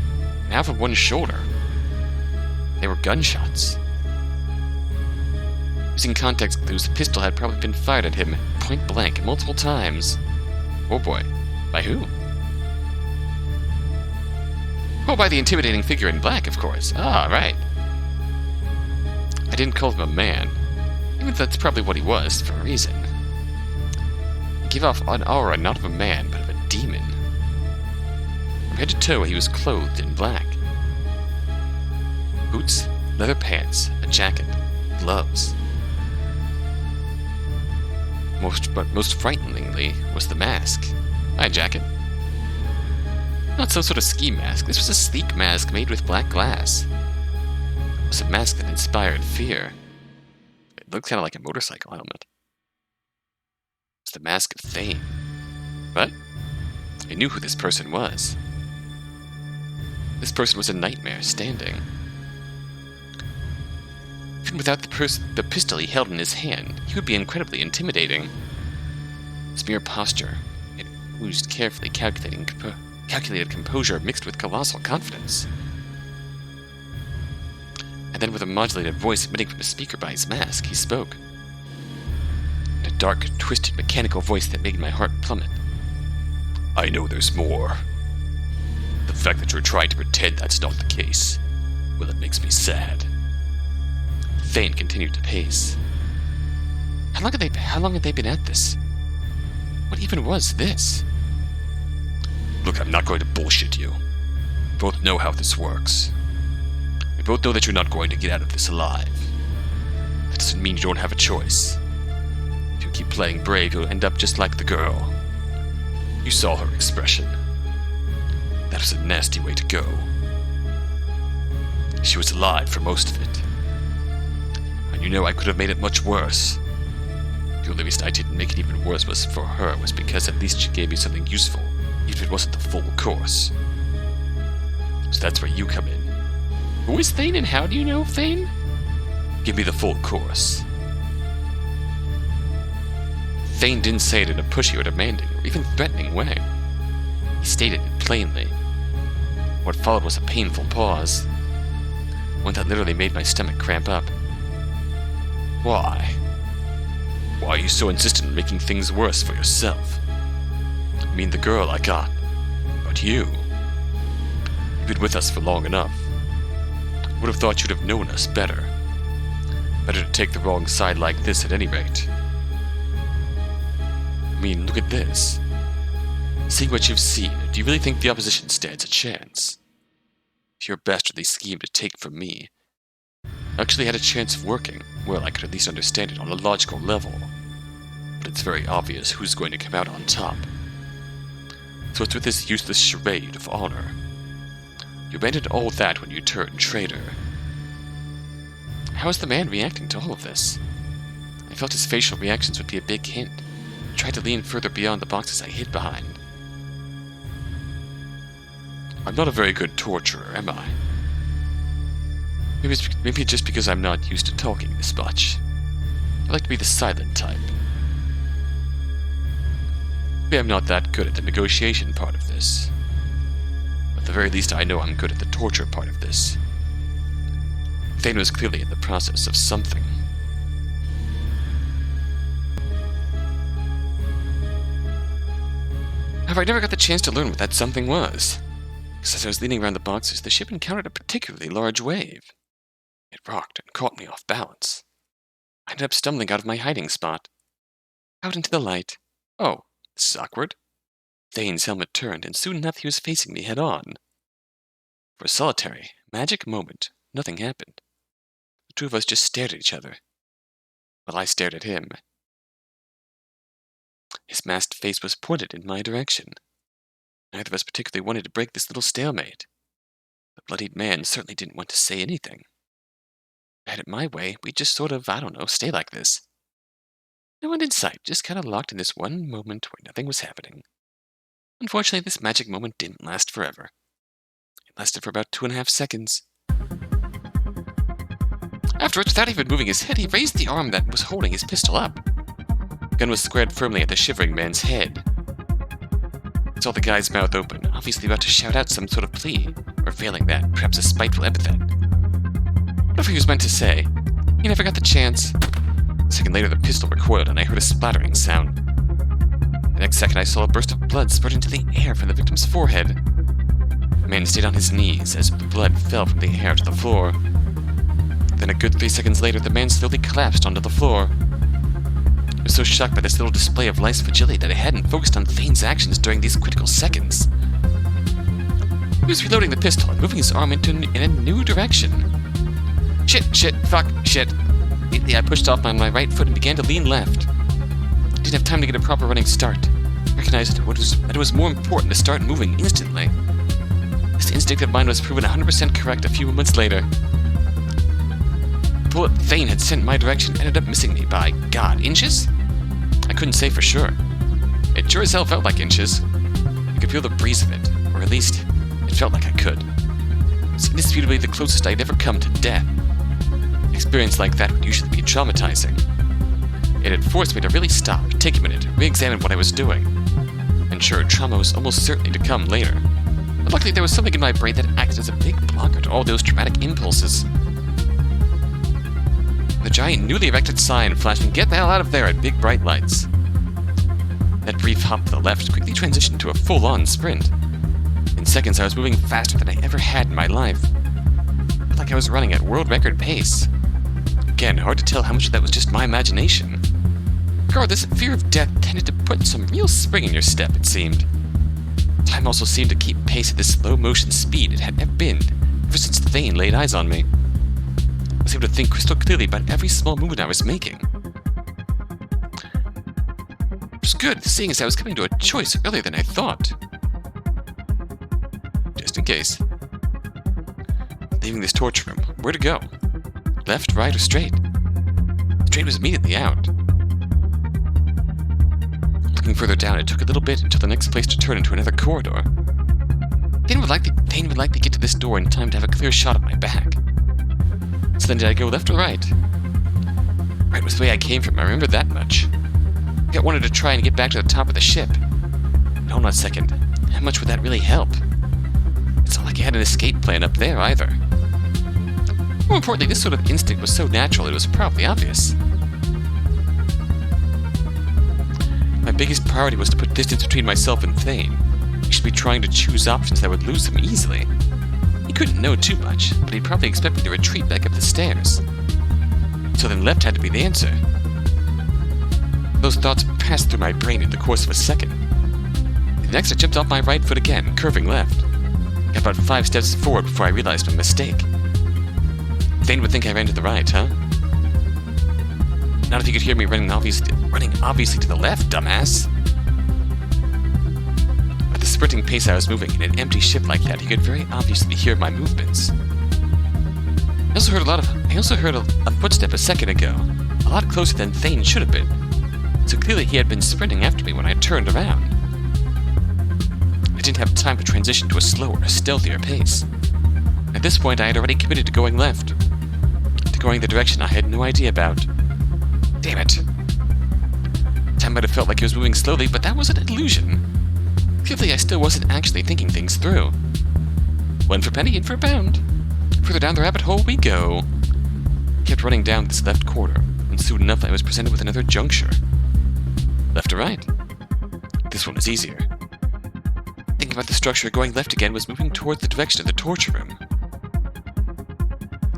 and out from one shoulder. They were gunshots. Using context clues, the pistol had probably been fired at him point blank multiple times. Oh boy, by who? Oh, by the intimidating figure in black, of course. Ah, right. I didn't call him a man, even though that's probably what he was, for a reason. He gave off an aura not of a man, but of a demon. From head to toe, he was clothed in black. Boots, leather pants, a jacket, gloves. Most frighteningly was the mask. Hi, jacket. Not some sort of ski mask. This was a sleek mask made with black glass. It was a mask that inspired fear. It looked kind of like a motorcycle helmet. It was the mask of Thane. But I knew who this person was. This person was a nightmare standing. Even without the pistol he held in his hand, he would be incredibly intimidating. His mere posture, it oozed carefully calculated composure mixed with colossal confidence. And then with a modulated voice emitting from a speaker by his mask, he spoke. In a dark, twisted, mechanical voice that made my heart plummet. I know there's more. The fact that you're trying to pretend that's not the case, well, it makes me sad. Thane continued to pace. How long had they been at this? What even was this? Look, I'm not going to bullshit you. We both know how this works. We both know that you're not going to get out of this alive. That doesn't mean you don't have a choice. If you keep playing brave, you'll end up just like the girl. You saw her expression. That was a nasty way to go. She was alive for most of it. And you know I could have made it much worse. The only reason I didn't make it even worse was for her was because at least she gave me something useful, even if it wasn't the full course. So that's where you come in. Who is Thane and how do you know Thane? Give me the full course. Thane didn't say it in a pushy or demanding or even threatening way. He stated it plainly. What followed was a painful pause. One that literally made my stomach cramp up. Why? Why are you so insistent on making things worse for yourself? I mean the girl I got. But you... You've been with us for long enough. Would have thought you'd have known us better. Better to take the wrong side like this at any rate. I mean, look at this. Seeing what you've seen, do you really think the opposition stands a chance? If your bastardly scheme to take from me actually had a chance of working, well, I could at least understand it on a logical level. But it's very obvious who's going to come out on top. So it's with this useless charade of honor. You abandoned all that when you turned traitor. How is the man reacting to all of this? I felt his facial reactions would be a big hint. I tried to lean further beyond the boxes I hid behind. I'm not a very good torturer, am I? Maybe it's just because I'm not used to talking this much. I like to be the silent type. Maybe I'm not that good at the negotiation part of this. At the very least, I know I'm good at the torture part of this. Thane was clearly in the process of something. However, I never got the chance to learn what that something was. Because as I was leaning around the boxes, the ship encountered a particularly large wave. It rocked and caught me off balance. I ended up stumbling out of my hiding spot. Out into the light. Oh, this is awkward. Thane's helmet turned, and soon enough he was facing me head-on. For a solitary, magic moment, nothing happened. The two of us just stared at each other, while I stared at him. His masked face was pointed in my direction. Neither of us particularly wanted to break this little stalemate. The bloodied man certainly didn't want to say anything. If I had it my way, we'd just sort of, I don't know, stay like this. No one in sight, just kind of locked in this one moment where nothing was happening. Unfortunately, this magic moment didn't last forever. It lasted for about 2.5 seconds. Afterwards, without even moving his head, he raised the arm that was holding his pistol up. The gun was squared firmly at the shivering man's head. I saw the guy's mouth open, obviously about to shout out some sort of plea, or failing that, perhaps a spiteful epithet. Whatever he was meant to say, he never got the chance. A second later, the pistol recoiled and I heard a splattering sound. The next second, I saw a burst of blood spurt into the air from the victim's forehead. The man stayed on his knees as the blood fell from the air to the floor. Then a good 3 seconds later, the man slowly collapsed onto the floor. I was so shocked by this little display of life's fragility that I hadn't focused on Thane's actions during these critical seconds. He was reloading the pistol and moving his arm in a new direction. Shit, fuck, shit. Immediately, I pushed off on my right foot and began to lean left. I didn't have time to get a proper running start. I recognized that it was more important to start moving instantly. This instinct of mine was proven 100% correct a few moments later. The bullet Thane had sent my direction ended up missing me by, God, inches? I couldn't say for sure. It sure as hell felt like inches. I could feel the breeze of it, or at least, it felt like I could. It was indisputably the closest I'd ever come to death. An experience like that would usually be traumatizing. It had forced me to really stop, take a minute, re-examine what I was doing. And sure, trauma was almost certainly to come later. But luckily there was something in my brain that acted as a big blocker to all those traumatic impulses. The giant newly erected sign flashing "Get the hell out of there" at big bright lights. That brief hop to the left quickly transitioned to a full-on sprint. In seconds I was moving faster than I ever had in my life. I felt like I was running at world record pace. Again, hard to tell how much of that was just my imagination. Regardless, fear of death tended to put some real spring in your step, it seemed. Time also seemed to keep pace at this slow-motion speed it had never been, ever since Thane laid eyes on me. I was able to think crystal clearly about every small movement I was making. It was good, seeing as I was coming to a choice earlier than I thought. Just in case. Leaving this torture room, where to go? Left, right, or straight? The train was immediately out. Looking further down, it took a little bit until the next place to turn into another corridor. Thane would like to get to this door in time to have a clear shot of my back. So then did I go left or right? Right was the way I came from, I remember that much. I wanted to try and get back to the top of the ship. But hold on a second, how much would that really help? It's not like I had an escape plan up there either. More importantly, this sort of instinct was so natural it was probably obvious. My My biggest priority was to put distance between myself and Thane. He should be trying to choose options that would lose him easily. He couldn't know too much, but he'd probably expect me to retreat back up the stairs. So then left had to be the answer. Those thoughts passed through my brain in the course of a second. Next, I jumped off my right foot again, curving left. Got about 5 steps forward before I realized my mistake. Thane would think I ran to the right, huh? Not if he could hear me running obviously to the left, dumbass. At the sprinting pace I was moving in an empty ship like that, he could very obviously hear my movements. I also heard a footstep a second ago, a lot closer than Thane should have been. So clearly he had been sprinting after me when I turned around. I didn't have time to transition to a slower, stealthier pace. At this point, I had already committed to going left. To going the direction I had no idea about. Damn it. Time might have felt like he was moving slowly, but that was an illusion. Clearly, I still wasn't actually thinking things through. One for a penny, in for a pound. Further down the rabbit hole we go. I kept running down this left corridor, and soon enough I was presented with another juncture. Left or right? This one was easier. Thinking about the structure, going left again was moving towards the direction of the torture room.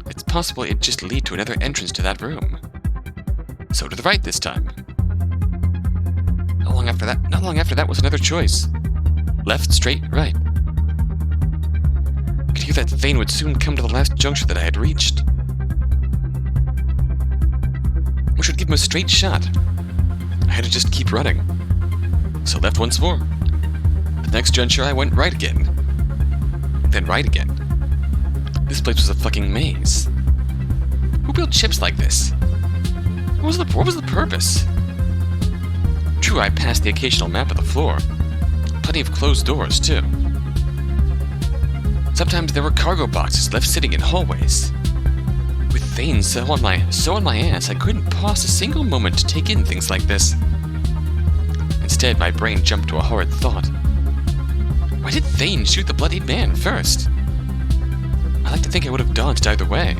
It's possible it'd just lead to another entrance to that room. So to the right this time. Not long after that was another choice. Left, straight, right. I could hear that Thane would soon come to the last juncture that I had reached, which would give him a straight shot. I had to just keep running. So left once more. The next juncture I went right again. Then right again. This place was a fucking maze. Who built ships like this? What was the purpose? True, I passed the occasional map of the floor. Plenty of closed doors, too. Sometimes there were cargo boxes left sitting in hallways. With Thane so on my ass, I couldn't pause a single moment to take in things like this. Instead, my brain jumped to a horrid thought. Why did Thane shoot the bloodied man first? I like to think I would have dodged either way.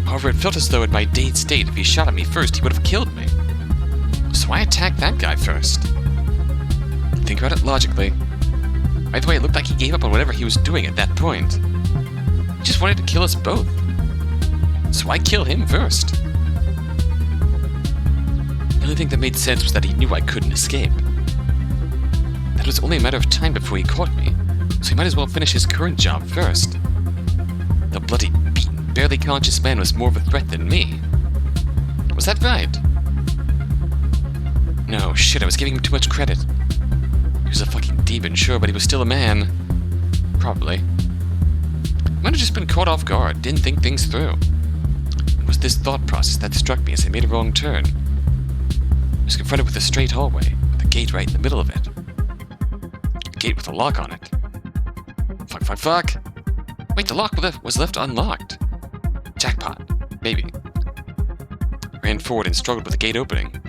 However, it felt as though in my dazed state, if he shot at me first, he would have killed me. So I attacked that guy first. Think about it logically. Either way, it looked like he gave up on whatever he was doing at that point. He just wanted to kill us both. So I killed him first. The only thing that made sense was that he knew I couldn't escape. That it was only a matter of time before he caught me, so he might as well finish his current job first. The bloody, beaten, barely conscious man was more of a threat than me. Was that right? No, shit, I was giving him too much credit. He was a fucking demon, sure, but he was still a man. Probably. Might have just been caught off guard, didn't think things through. It was this thought process that struck me as I made a wrong turn. I was confronted with a straight hallway, with a gate right in the middle of it. A gate with a lock on it. Fuck. Wait, the lock was left unlocked. Jackpot. Maybe. Ran forward and struggled with the gate opening.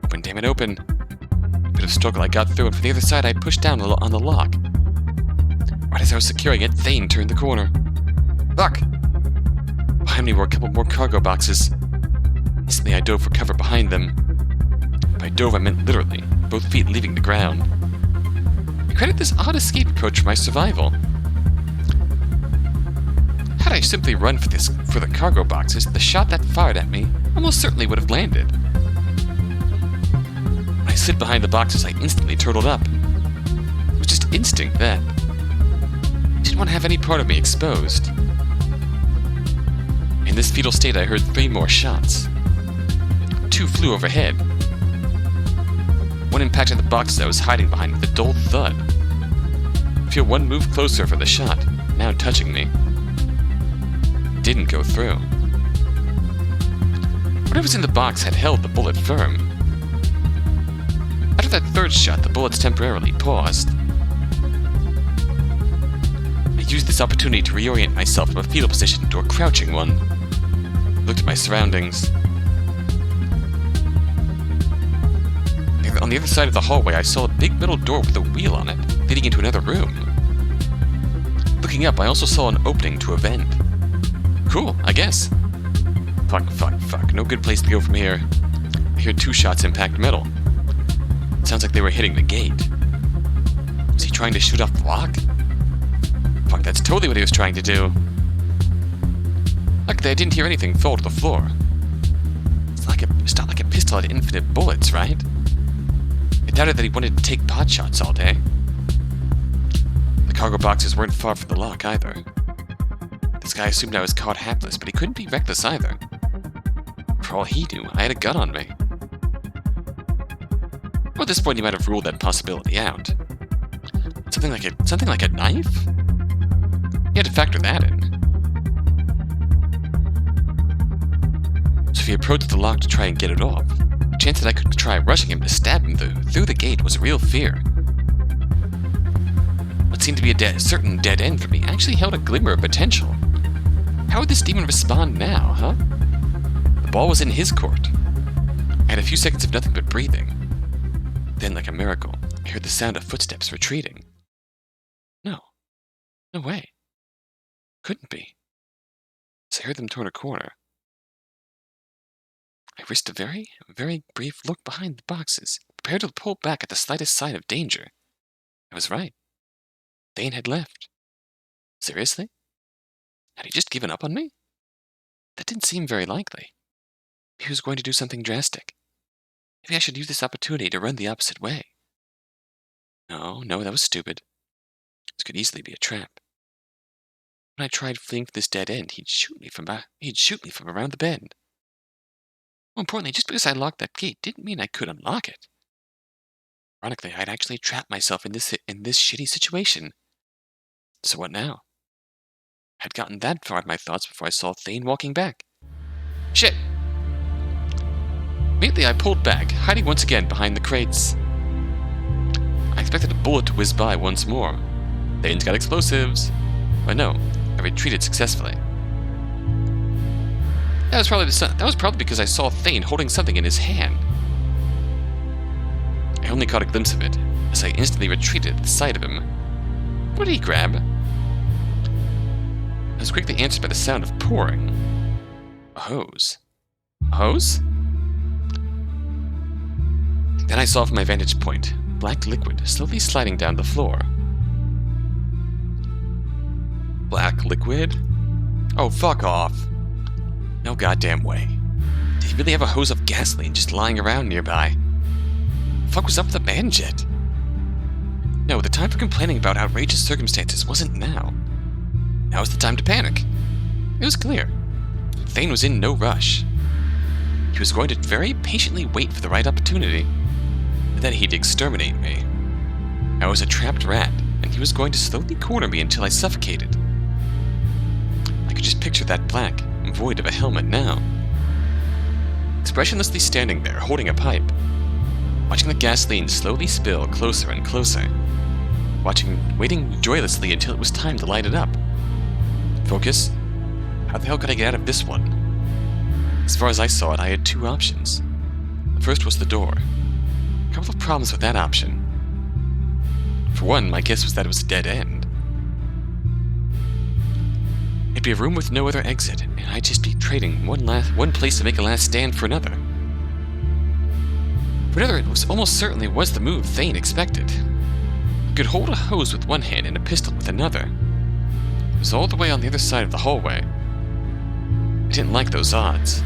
Open, damn it, open. A bit of struggle, I got through, and from the other side I pushed down on the lock. Right as I was securing it, Thane turned the corner. Fuck! Behind me were a couple more cargo boxes. Instantly I dove for cover behind them. By dove I meant literally, both feet leaving the ground. I credit this odd escape approach for my survival. Had I simply run for the cargo boxes, the shot that fired at me almost certainly would have landed. When I slid behind the boxes, I instantly turtled up. It was just instinct then. I didn't want to have any part of me exposed. In this fetal state, I heard 3 more shots. 2 flew overhead. One impacted the boxes I was hiding behind with a dull thud. I feel one move closer for the shot, now touching me. It didn't go through. Whatever's in the box had held the bullet firm. After that 3rd shot, the bullets temporarily paused. I used this opportunity to reorient myself from a fetal position to a crouching one. I looked at my surroundings. On the other side of the hallway, I saw a big metal door with a wheel on it, leading into another room. Looking up, I also saw an opening to a vent. Cool, I guess. Fuck. No good place to go from here. I heard 2 shots impact metal. It sounds like they were hitting the gate. Was he trying to shoot off the lock? Fuck, that's totally what he was trying to do. Luckily, I didn't hear anything fall to the floor. It's not like a pistol had infinite bullets, right? I doubted that he wanted to take pot shots all day. The cargo boxes weren't far from the lock either. This guy assumed I was caught hapless, but he couldn't be reckless either. For all he knew, I had a gun on me. Well, at this point, he might have ruled that possibility out. Something like a knife? He had to factor that in. So if he approached the lock to try and get it off, the chance that I could try rushing him to stab him through the gate was a real fear. What seemed to be a certain dead end for me actually held a glimmer of potential. How would this demon respond now, huh? The ball was in his court. I had a few seconds of nothing but breathing. Then, like a miracle, I heard the sound of footsteps retreating. No. No way. Couldn't be. As I heard them turn a corner, I risked a very, very brief look behind the boxes, prepared to pull back at the slightest sign of danger. I was right. Thane had left. Seriously? Had he just given up on me? That didn't seem very likely. He was going to do something drastic. Maybe I should use this opportunity to run the opposite way. No, that was stupid. This could easily be a trap. When I tried fleeing for this dead end, he'd shoot me from around the bend. More importantly, just because I locked that gate didn't mean I could unlock it. Ironically, I'd actually trapped myself in this shitty situation. So what now? I'd gotten that far in my thoughts before I saw Thane walking back. Shit! Immediately I pulled back, hiding once again behind the crates. I expected a bullet to whiz by once more. Thane's got explosives. But no, I retreated successfully. That was probably because I saw Thane holding something in his hand. I only caught a glimpse of it, as I instantly retreated at the sight of him. What did he grab? I was quickly answered by the sound of pouring. A hose. A hose? Then I saw from my vantage point black liquid slowly sliding down the floor. Black liquid? Oh, fuck off. No goddamn way. Did he really have a hose of gasoline just lying around nearby? The fuck was up with the Mandjet? No, the time for complaining about outrageous circumstances wasn't now. Now was the time to panic. It was clear. Thane was in no rush. He was going to very patiently wait for the right opportunity, and then he'd exterminate me. I was a trapped rat, and he was going to slowly corner me until I suffocated. I could just picture that black, void of a helmet now. Expressionlessly standing there, holding a pipe, watching the gasoline slowly spill closer and closer, waiting joylessly until it was time to light it up. Focus? How the hell could I get out of this one? As far as I saw it, I had 2 options. The first was the door. A couple of problems with that option. For one, my guess was that it was a dead end. It'd be a room with no other exit, and I'd just be trading one place to make a last stand for another. For another, it almost certainly was the move Thane expected. He could hold a hose with one hand and a pistol with another. It was all the way on the other side of the hallway. I didn't like those odds.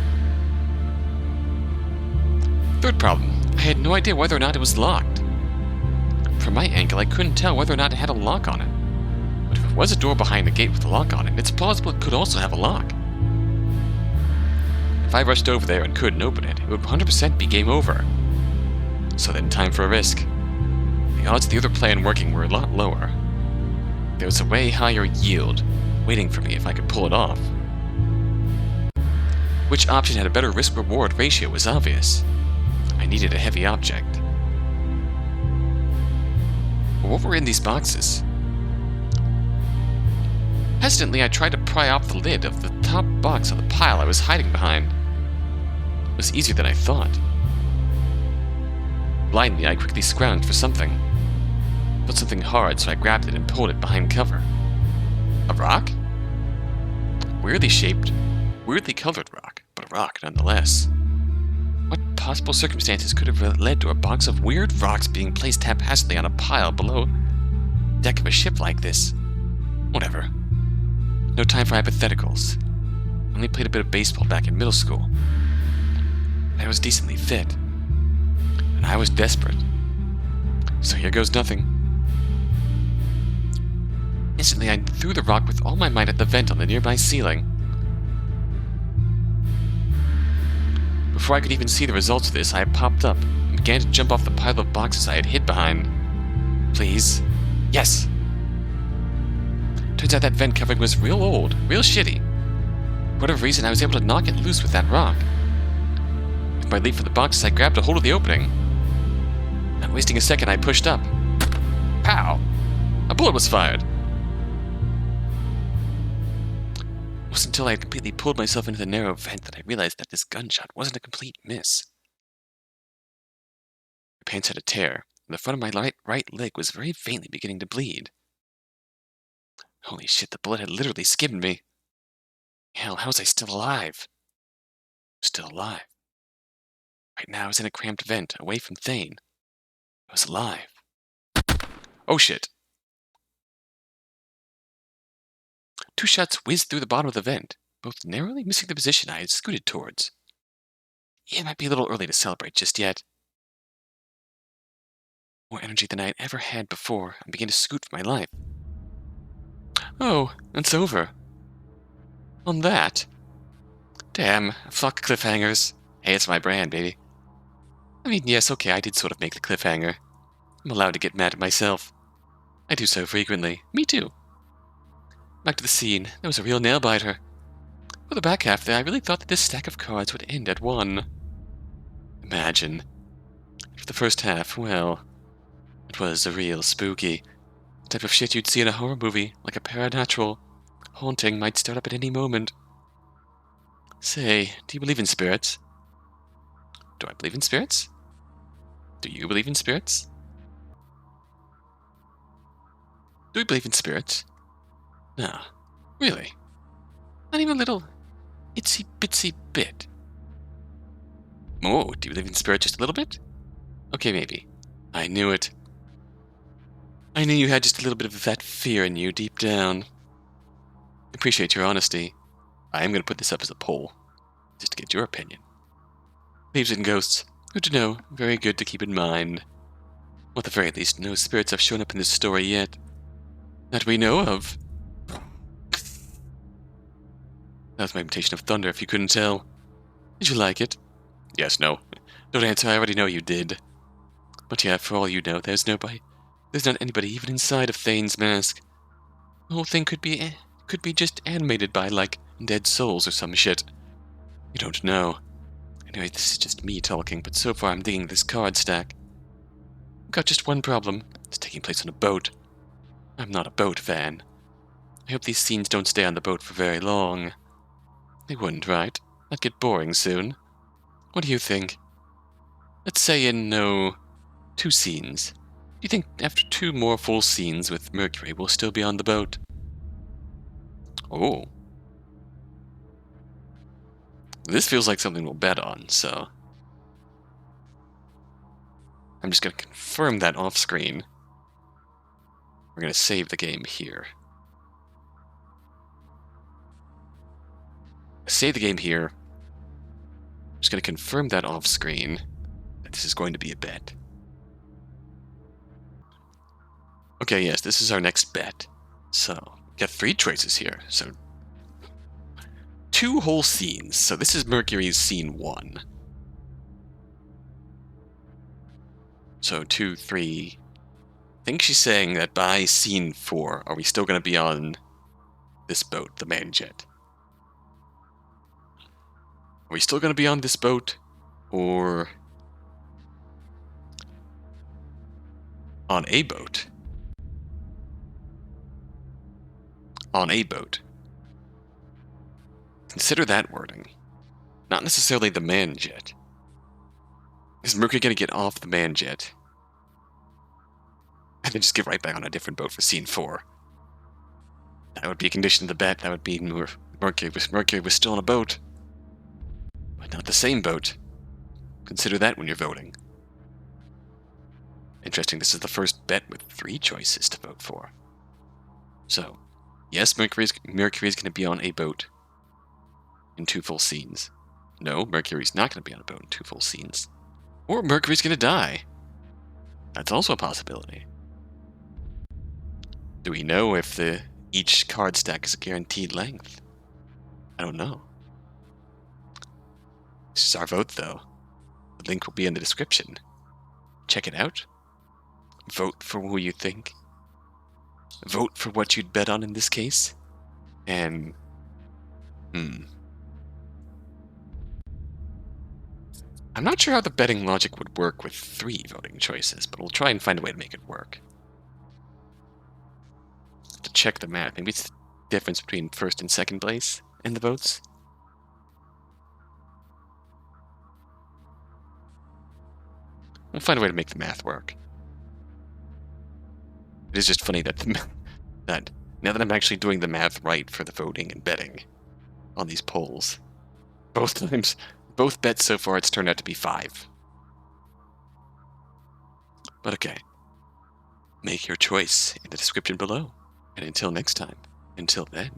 Third problem, I had no idea whether or not it was locked. From my angle, I couldn't tell whether or not it had a lock on it. But if it was a door behind the gate with a lock on it, it's plausible it could also have a lock. If I rushed over there and couldn't open it, it would 100% be game over. So then, time for a risk. The odds of the other plan working were a lot lower. There was a way higher yield waiting for me if I could pull it off. Which option had a better risk-reward ratio was obvious. I needed a heavy object. But what were in these boxes? Hesitantly, I tried to pry off the lid of the top box of the pile I was hiding behind. It was easier than I thought. Blindly, I quickly scrounged for something. Felt something hard, so I grabbed it and pulled it behind cover. A rock? Weirdly shaped, weirdly colored rock, but a rock nonetheless. What possible circumstances could have led to a box of weird rocks being placed haphazardly on a pile below the deck of a ship like this? Whatever. No time for hypotheticals. I only played a bit of baseball back in middle school. I was decently fit. And I was desperate. So here goes nothing. Instantly, I threw the rock with all my might at the vent on the nearby ceiling. Before I could even see the results of this, I had popped up and began to jump off the pile of boxes I had hid behind. Please. Yes! Turns out that vent covering was real old, real shitty. For whatever reason, I was able to knock it loose with that rock. With my leap for the boxes, I grabbed a hold of the opening. Not wasting a second, I pushed up. Pow! A bullet was fired. It wasn't until I had completely pulled myself into the narrow vent that I realized that this gunshot wasn't a complete miss. My pants had a tear, and the front of my right leg was very faintly beginning to bleed. Holy shit, the bullet had literally skimmed me. Hell, how was I still alive? Still alive. Right now I was in a cramped vent, away from Thane. I was alive. Oh shit. Two shots whizzed through the bottom of the vent, both narrowly missing the position I had scooted towards. Yeah, it might be a little early to celebrate just yet. More energy than I had ever had before, I began to scoot for my life. Oh, it's over. On that. Damn, fuck cliffhangers. Hey, it's my brand, baby. I mean, yes, okay, I did sort of make the cliffhanger. I'm allowed to get mad at myself. I do so frequently. Me too. Back to the scene. That was a real nail-biter. For the back half there, I really thought that this stack of cards would end at 1. Imagine. For the first half, well, it was a real spooky. The type of shit you'd see in a horror movie, like a paranatural. Haunting might start up at any moment. Say, do you believe in spirits? Do I believe in spirits? Do you believe in spirits? Do we believe in spirits? No. Really? Not even a little itsy-bitsy bit. Oh, do you believe in spirits just a little bit? Okay, maybe. I knew it. I knew you had just a little bit of that fear in you deep down. I appreciate your honesty. I am going to put this up as a poll, just to get your opinion. Believes in ghosts. Good to know. Very good to keep in mind. Or at the very least, no spirits have shown up in this story yet. That we know of. That was my imitation of thunder, if you couldn't tell. Did you like it? Yes, no. Don't answer, I already know you did. But yeah, for all you know, there's not anybody even inside of Thane's mask. The whole thing could be just animated by, like, dead souls or some shit. You don't know. Anyway, this is just me talking, but so far I'm digging this card stack. I've got just one problem. It's taking place on a boat. I'm not a boat fan. I hope these scenes don't stay on the boat for very long. They wouldn't, right? That'd get boring soon. What do you think? Let's say in, 2 scenes. Do you think after 2 more full scenes with Mercury we'll still be on the boat? Oh. This feels like something we'll bet on, so... I'm just going to confirm that off-screen. We're going to save the game here. Save the game here. I'm just going to confirm that off-screen. That this is going to be a bet. Okay, yes, this is our next bet. So, we got 3 choices here. So, 2 whole scenes. So this is Mercury's scene 1. So 2, 3... I think she's saying that by scene 4, are we still going to be on this boat, the Mandjet? Are we still going to be on this boat, or on a boat? On a boat. Consider that wording. Not necessarily the Mandjet. Is Mercury going to get off the Mandjet and then just get right back on a different boat for scene 4? That would be a condition of the bet. That would be Mercury was still on a boat. But not the same boat. Consider that when you're voting. Interesting, this is the first bet with 3 choices to vote for. So, yes, Mercury's going to be on a boat in 2 full scenes. No, Mercury's not going to be on a boat in 2 full scenes. Or Mercury's going to die. That's also a possibility. Do we know if each card stack is a guaranteed length? I don't know. This is our vote, though. The link will be in the description. Check it out. Vote for who you think. Vote for what you'd bet on in this case. And, I'm not sure how the betting logic would work with 3 voting choices, but we'll try and find a way to make it work. To check the math, maybe it's the difference between first and second place in the votes. We'll find a way to make the math work. It is just funny that that now that I'm actually doing the math right for the voting and betting on these polls, both bets so far it's turned out to be 5. But okay. Make your choice in the description below. And until next time, until then.